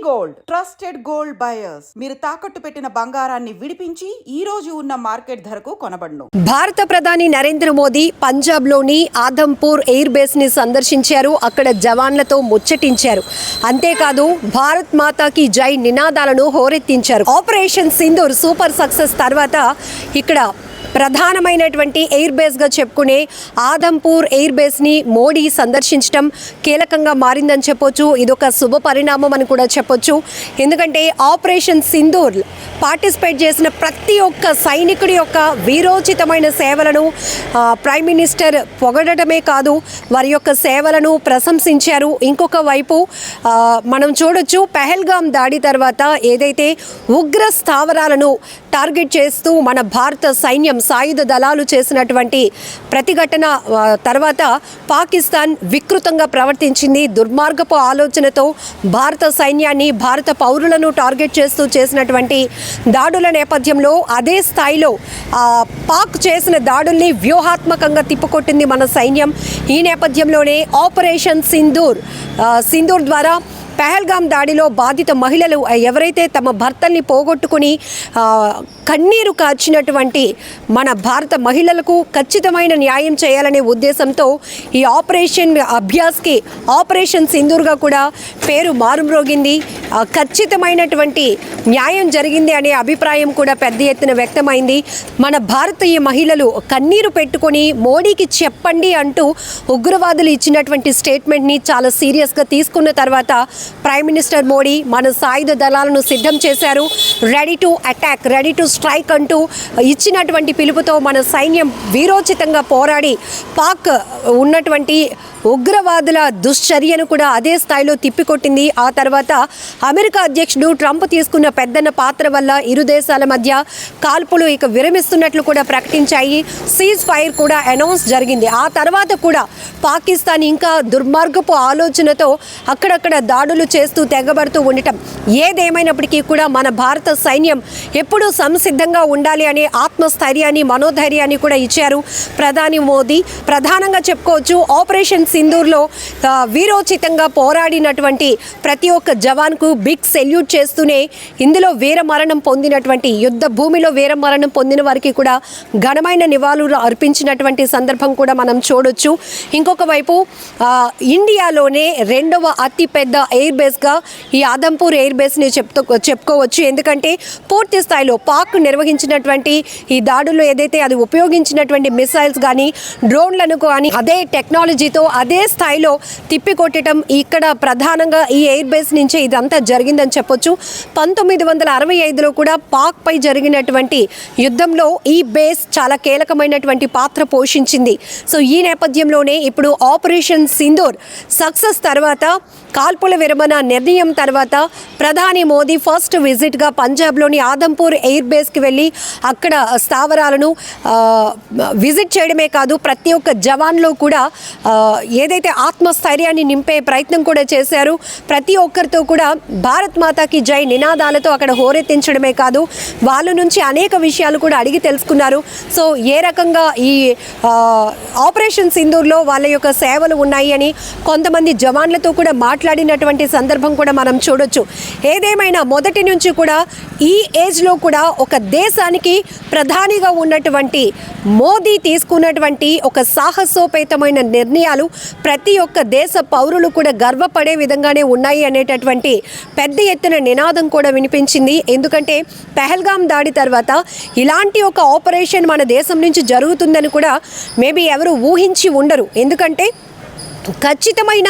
Gold trusted gold buyers మీరు తాకట్టు పెట్టిన బంగారాన్ని విడిపించి ఈ రోజు ఉన్న మార్కెట్ ధరకు కొనబడును. భారత ప్రధాని నరేంద్ర మోదీ పంజాబ్ లోని ఆదంపూర్ ఎయిర్ బేస్ ని సందర్శించారు. అక్కడ జవాన్లతో ముచ్చటించారు. అంతేకాదు భారత్ మాతాకి జై నినాదాలను హోరెత్తించారు. ఆపరేషన్ సింధూర్ సూపర్ సక్సెస్ తర్వాత ఇక్కడ ప్రధానమైనటువంటి ఎయిర్ బేస్గా చెప్పుకునే ఆదంపూర్ ఎయిర్ బేస్ని మోడీ సందర్శించడం కీలకంగా మారిందని చెప్పొచ్చు. ఇదొక శుభ పరిణామం అని కూడా చెప్పొచ్చు. ఎందుకంటే ఆపరేషన్ సింధూర్ పార్టిసిపేట్ చేసిన ప్రతి ఒక్క సైనికుడి యొక్క వీరోచితమైన సేవలను ప్రైమ్ మినిస్టర్ పొగడటమే కాదు, వారి యొక్క సేవలను ప్రశంసించారు. ఇంకొక వైపు మనం చూడొచ్చు, పెహల్గాం దాడి తర్వాత ఏదైతే ఉగ్ర స్థావరాలను టార్గెట్ చేస్తూ మన భారత సైన్యం సాయుధ దళాలు చేసినటువంటి ప్రతిఘటన తర్వాత పాకిస్తాన్ వికృతంగా ప్రవర్తించింది. దుర్మార్గపు ఆలోచనతో భారత సైన్యాన్ని, భారత పౌరులను టార్గెట్ చేస్తూ చేసినటువంటి దాడుల నేపథ్యంలో అదే స్థాయిలో పాక్ చేసిన దాడుల్ని వ్యూహాత్మకంగా తిప్పుకొట్టింది మన సైన్యం. ఈ నేపథ్యంలోనే ఆపరేషన్ సింధూర్ ద్వారా పెహల్గాం దాడిలో బాధిత మహిళలు ఎవరైతే తమ భర్తల్ని పోగొట్టుకుని కన్నీరు కార్చినటువంటి మన భారత మహిళలకు ఖచ్చితమైన న్యాయం చేయాలనే ఉద్దేశంతో ఈ ఆపరేషన్ అభ్యాస్కి ఆపరేషన్ సింధూర్గా కూడా పేరు మారుమ్రోగింది. ఖచ్చితమైనటువంటి న్యాయం జరిగింది అనే అభిప్రాయం కూడా పెద్ద ఎత్తున వ్యక్తమైంది. మన భారతీయ మహిళలు కన్నీరు పెట్టుకొని మోడీకి చెప్పండి అంటూ ఉగ్రవాదులు ఇచ్చినటువంటి స్టేట్మెంట్ని చాలా సీరియస్గా తీసుకున్న తర్వాత ప్రైమ్ మినిస్టర్ మోడీ మన సాయుధ దళాలను సిద్ధం చేశారు. Ready to attack, ready to strike అంటూ ఇచ్చినటువంటి పిలుపుతో మన సైన్యం వీరోచితంగా పోరాడి పాక్ ఉన్నటువంటి ఉగ్రవాదుల దుశ్చర్యను కూడా అదే స్థాయిలో తిప్పికొట్టింది. ఆ తర్వాత అమెరికా అధ్యక్షుడు ట్రంప్ తీసుకున్న పెద్దన్న పాత్ర వల్ల ఇరు దేశాల మధ్య కాల్పులు ఇక విరమిస్తున్నట్లు కూడా ప్రకటించాయి. సీజ్ ఫైర్ కూడా అనౌన్స్ జరిగింది. ఆ తర్వాత కూడా పాకిస్తాన్ ఇంకా దుర్మార్గపు ఆలోచనతో అక్కడక్కడ దాడులు చేస్తూ తెగబడుతూ ఉండటం, ఏదేమైనప్పటికీ కూడా మన భారత సైన్యం ఎప్పుడూ సంసిద్ధంగా ఉండాలి అనే ఆత్మస్థైర్యాన్ని, మనోధైర్యాన్ని కూడా ఇచ్చారు ప్రధాని మోదీ. ప్రధానంగా చెప్పుకోవచ్చు, ఆపరేషన్ సింధూర్లో వీరోచితంగా పోరాడినటువంటి ప్రతి ఒక్క జవాన్కు బిగ్ సెల్యూట్ చేస్తూనే ఇందులో వీరమరణం పొందినటువంటి, యుద్ధ భూమిలో వీరమరణం పొందిన వారికి కూడా ఘనమైన నివాళులు అర్పించినటువంటి సందర్భం కూడా మనం చూడొచ్చు. ఇంకొక వైపు ఇండియాలోనే రెండవ అతిపెద్ద ఎయిర్ బేస్గా ఈ ఆదంపూర్ ఎయిర్ బేస్ని చెప్పుకోవచ్చు. ఎందుకంటే పూర్తి స్థాయిలో పాక్ నిర్వహించినటువంటి ఈ దాడులు ఏదైతే అది ఉపయోగించినటువంటి మిసైల్స్ కానీ డ్రోన్లను కానీ అదే టెక్నాలజీతో అదే స్థాయిలో తిప్పికొట్టడం ఇక్కడ ప్రధానంగా ఈ ఎయిర్ బేస్ నుంచే ఇదంతా జరిగిందని చెప్పొచ్చు. 1965లో కూడా పాక్ పై జరిగినటువంటి యుద్ధంలో ఈ బేస్ చాలా కీలకమైనటువంటి పాత్ర పోషించింది. సో ఈ నేపథ్యంలోనే ఇప్పుడు ఆపరేషన్ సింధూర్ సక్సెస్ తర్వాత, కాల్పుల విరమణ నిర్ణయం తర్వాత ప్రధాని మోదీ ఫస్ట్ విజిట్గా పంజాబ్లోని ఆదంపూర్ ఎయిర్ బేస్కి వెళ్ళి అక్కడ స్థావరాలను విజిట్ చేయడమే కాదు, ప్రతి ఒక్క జవాన్లో కూడా ఏదైతే ఆత్మస్థైర్యాన్ని నింపే ప్రయత్నం కూడా చేశారు. ప్రతి ఒక్కరితో కూడా భారత్ మాతాకి జై నినాదాలతో అక్కడ హోరెత్తించడమే కాదు, వాళ్ళ నుంచి అనేక విషయాలు కూడా అడిగి తెలుసుకున్నారు. సో ఏ రకంగా ఈ ఆపరేషన్ సింధూర్లో వాళ్ళ యొక్క సేవలు ఉన్నాయి అని కొంతమంది జవాన్లతో కూడా మాట్లాడినటువంటి సందర్భం కూడా మనం చూడొచ్చు. ఏదేమైనా మొదటి నుంచి కూడా ఈ ఏజ్లో కూడా ఒక దేశానికి ప్రధానిగా ఉన్నటువంటి మోదీ తీసుకున్నటువంటి ఒక సాహసోపేతమైన నిర్ణయాలు ప్రతి ఒక్క దేశ పౌరులు కూడా గర్వపడే విధంగానే ఉన్నాయి అనేటటువంటి పెద్ద ఎత్తున నినాదం కూడా వినిపించింది. ఎందుకంటే పెహల్గాం దాడి తర్వాత ఇలాంటి ఒక ఆపరేషన్ మన దేశం నుంచి జరుగుతుందని కూడా మేబీ ఎవరు ఊహించి ఉండరు. ఎందుకంటే ఖచ్చితమైన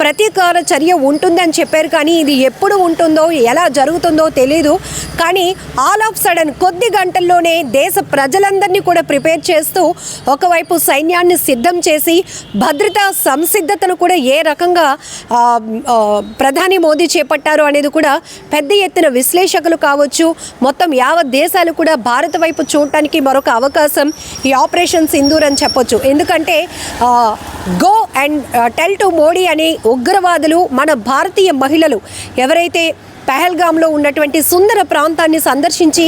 ప్రతీకార చర్య ఉంటుందని చెప్పారు, కానీ ఇది ఎప్పుడు ఉంటుందో ఎలా జరుగుతుందో తెలీదు. కానీ ఆల్ ఆఫ్ సడన్ కొద్ది గంటల్లోనే దేశ ప్రజలందరినీ కూడా ప్రిపేర్ చేస్తూ ఒకవైపు సైన్యాన్ని సిద్ధం చేసి భద్రతా సంసిద్ధతను కూడా ఏ రకంగా ప్రధాని మోదీ చేపట్టారు అనేది కూడా పెద్ద ఎత్తున విశ్లేషకులు కావచ్చు, మొత్తం యావత్ దేశాలు కూడా భారత వైపు చూడటానికి మరొక అవకాశం ఈ ఆపరేషన్ సింధూర్ అని చెప్పొచ్చు. ఎందుకంటే go and tell to Modi అనే ఉగ్రవాదులు మన భారతీయ మహిళలు ఎవరైతే పెహల్గాంలో ఉన్నటువంటి సుందర ప్రాంతాన్ని సందర్శించి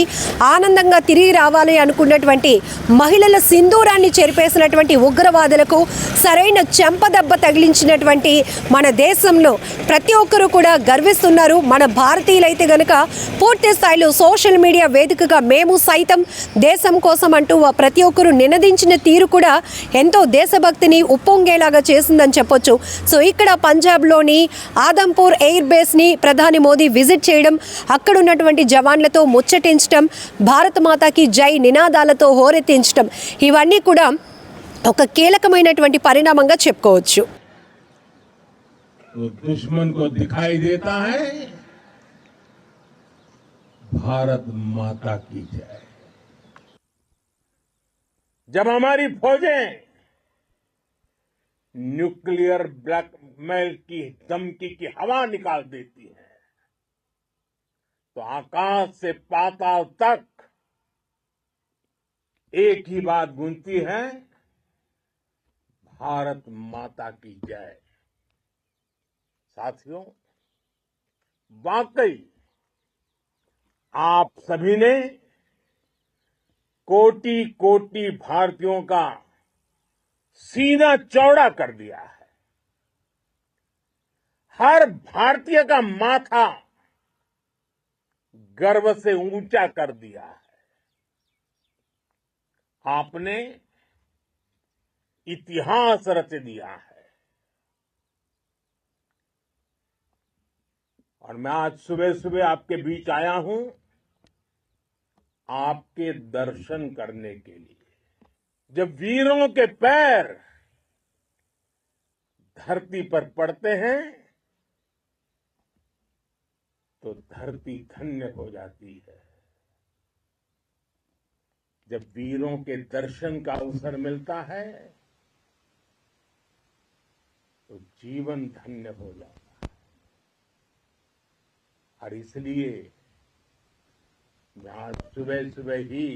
ఆనందంగా తిరిగి రావాలి అనుకున్నటువంటి మహిళల సింధూరాన్ని చెరిపేసినటువంటి ఉగ్రవాదులకు సరైన చెంపదెబ్బ తగిలించినటువంటి మన దేశంలో ప్రతి ఒక్కరూ కూడా గర్విస్తున్నారు. మన భారతీయులైతే గనుక పూర్తి స్థాయిలో సోషల్ మీడియా వేదికగా మేము సైతం దేశం కోసం అంటూ ప్రతి ఒక్కరూ నినదించిన తీరు కూడా ఎంతో దేశభక్తిని ఉప్పొంగేలాగా చేసిందని చెప్పొచ్చు. సో ఇక్కడ పంజాబ్లోని ఆదంపూర్ ఎయిర్ బేస్ని ప్రధాని మోదీ విజిట్ చేయడం, అక్కడ ఉన్నటువంటి జవాన్లతో ముచ్చటించడం, భారత మాతాకి జై నినాదాలతో హోరెత్తించడం, ఇవన్నీ కూడా ఒక కీలకమైనటువంటి పరిణామంగా చెప్పుకోవచ్చు. दुश्मन को दिखाई देता है भारत माता की जय। जब हमारी फौजें न्यूक्लियर ब्लैकमेल की धमकी की हवा निकाल देती है तो आकाश से पाताल तक एक ही बात गूंजती है, भारत माता की जय। साथियों, वाकई आप सभी ने कोटि कोटि भारतीयों का सीना चौड़ा कर दिया है। हर भारतीय का माथा गर्व से ऊंचा कर दिया है। आपने इतिहास रच दिया है। और मैं आज सुबह सुबह आपके बीच आया हूं आपके दर्शन करने के लिए। जब वीरों के पैर धरती पर पड़ते हैं तो धरती धन्य हो जाती है। जब वीरों के दर्शन का अवसर मिलता है तो जीवन धन्य हो जाता है। और इसलिए मैं आज सुबह सुबह ही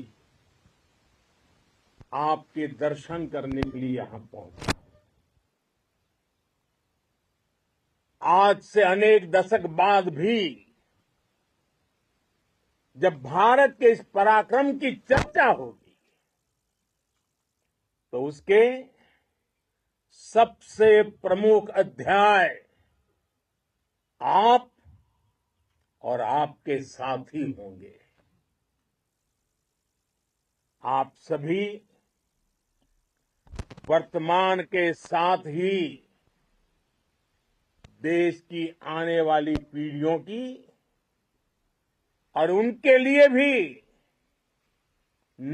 आपके दर्शन करने के लिए यहां पहुंचा। आज से अनेक दशक बाद भी जब भारत के इस पराक्रम की चर्चा होगी तो उसके सबसे प्रमुख अध्याय आप और आपके साथी होंगे। आप सभी वर्तमान के साथ ही देश की आने वाली पीढ़ियों की और उनके लिए भी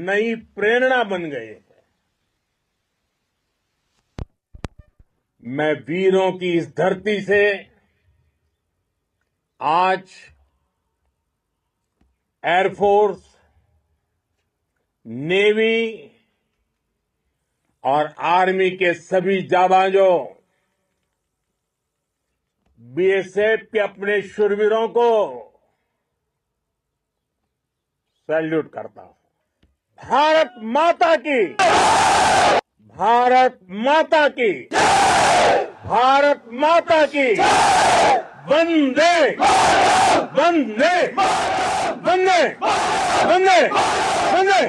नई प्रेरणा बन गए हैं। मैं वीरों की इस धरती से आज एयरफोर्स, नेवी और आर्मी के सभी जाबाजों, बीएसएफ के अपने शूरवीरों को सैल्यूट करता हूं। भारत माता की, भारत माता की, भारत माता की, वंदे वंदे वंदे वंदे वंदे।